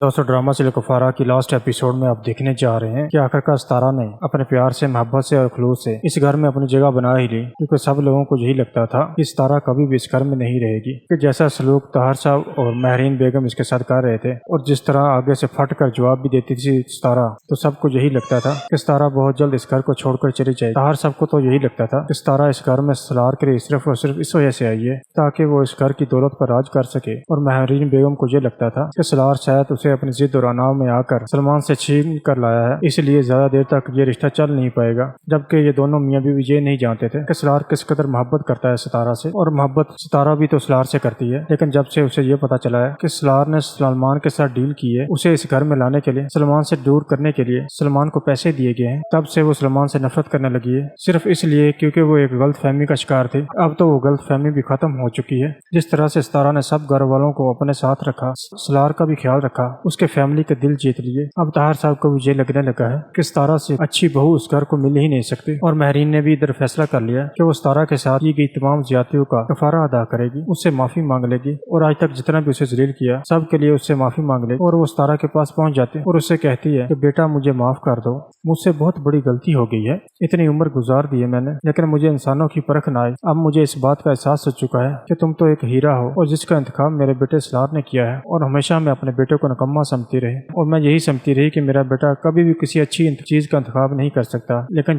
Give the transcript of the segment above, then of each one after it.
दोस्तों ड्रामा सिल कुफारा की लास्ट एपिसोड में आप देखने जा रहे हैं कि आखिरकार सितारा ने अपने प्यार से, मोहब्बत से और खलूस से इस घर में अपनी जगह बना ही ली, क्योंकि सब लोगों को यही लगता था कि सितारा कभी भी इस घर में नहीं रहेगी। कि जैसा सलूक ताहर साहब और महरीन बेगम इसके साथ कर रहे थे और जिस तरह आगे से फट कर जवाब भी देती थी सितारा, तो सबको यही लगता था कि सितारा बहुत जल्द इस घर को छोड़कर चली जाएगी। ताहर साहब को तो यही लगता था कि सितारा इस घर में सलार के लिए सिर्फ और सिर्फ इस वजह से आई है ताकि वो इस घर की दौलत पर राज कर सके, और महरीन बेगम को ये लगता था कि सलार शायद उसे अपनी जिद और अनाव में आकर सलमान से छीन कर लाया है, इसलिए ज्यादा देर तक ये रिश्ता चल नहीं पाएगा। जबकि ये दोनों मियां बीवी ये नहीं जानते थे कि सलार किस कदर मोहब्बत करता है सितारा से, और मोहब्बत सितारा भी तो सलार से करती है। लेकिन जब से उसे ये पता चला है कि सलार ने सलमान के साथ डील की है, उसे इस घर में लाने के लिए, सलमान से दूर करने के लिए सलमान को पैसे दिए गए हैं, तब से वो सलमान से नफरत करने लगी है, सिर्फ इसलिए क्योंकि वो एक गलत फहमी का शिकार थी। अब तो वो गलत फहमी भी खत्म हो चुकी है। जिस तरह से सितारा ने सब घर वालों को अपने साथ रखा, सलार का भी ख्याल रखा, उसके फैमिली के दिल जीत लिए, अब ताहर साहब को भी ये लगने लगा है कि सितारा से अच्छी बहू उस घर को मिल ही नहीं सकती। और महरीन ने भी इधर फैसला कर लिया कि वो सितारा के साथ की गई तमाम ज्यादतियों का कफारा अदा करेगी, उससे माफी मांग लेगी, और आज तक जितना भी उसे जलील किया सब के लिए उससे माफी मांग लेगी। और वो सितारा के पास पहुंच जाती और उससे कहती है कि बेटा मुझे माफ कर दो, मुझसे बहुत बड़ी गलती हो गई है, इतनी उम्र गुजार दी है मैंने, लेकिन मुझे इंसानों की परख न आई। अब मुझे इस बात का एहसास हो चुका है कि तुम तो एक हीरा हो और जिसका इंतखाब मेरे बेटे सलार ने किया है, और हमेशा मैं अपने बेटे को निकम्मा समझती रही, और मैं यही समझती रही कि मेरा बेटा कभी भी किसी अच्छी चीज का इंतखाब नहीं कर सकता। लेकिन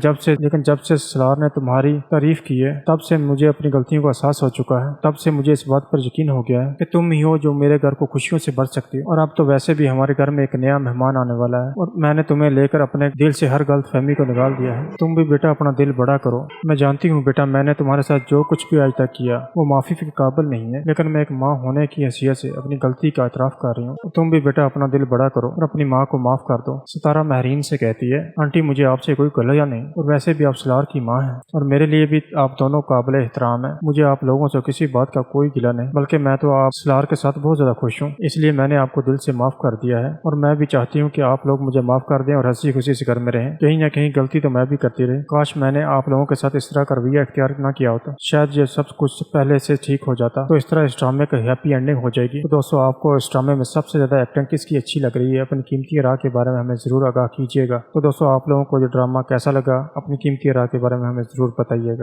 जब से सलार ने तुम्हारी तारीफ की है, तब से मुझे अपनी गलतियों का एहसास हो चुका है। तब से मुझे इस बात पर यकीन हो गया है कि तुम ही हो जो मेरे घर को खुशियों से भर सकती हो। और अब तो वैसे भी हमारे घर में एक नया मेहमान आने वाला है, और मैंने तुम्हें लेकर अपने दिल से हर गलत फहमी को निकाल दिया है। तुम भी बेटा अपना दिल बड़ा करो। मैं जानती हूँ बेटा, मैंने तुम्हारे साथ जो कुछ भी आज तक किया वो माफी के काबिल नहीं है, लेकिन मैं एक माँ होने की हैसियत से अपनी गलती का एतराफ कर रही हूँ। तुम भी बेटा अपना दिल बड़ा करो और अपनी माँ को माफ कर दो। सितारा महरीन से कहती है, आंटी मुझे आपसे कोई गिला नहीं, और वैसे भी आप सलार की माँ हैं और मेरे लिए भी आप दोनों काबिल एहतराम है। मुझे आप लोगों से किसी बात का कोई गिला नहीं, बल्कि मैं तो आप सलार के साथ बहुत ज्यादा खुश हूँ, इसलिए मैंने आपको दिल से माफ कर दिया है। और मैं भी चाहती हूँ कि आप लोग मुझे माफ कर दें और हंसी खुशी से घर में रहें। कहीं ना कहीं गलती तो मैं भी करती रही, काश मैंने आप लोगों के साथ इस तरह का रवैया इख्तियार न किया होता, शायद ये सब कुछ पहले से ठीक हो जाता, तो इस तरह इस ड्रामे का हैप्पी एंडिंग हो जाएगी। तो दोस्तों आपको इस ड्रामे में सबसे ज्यादा एक्टिंग किसकी अच्छी लग रही है, अपनी कीमती राह के बारे में हमें जरूर आगाह कीजिएगा। तो दोस्तों आप लोगों को ये ड्रामा कैसा लगा, अपनी कीमती राह के बारे में हमें जरूर बताइएगा।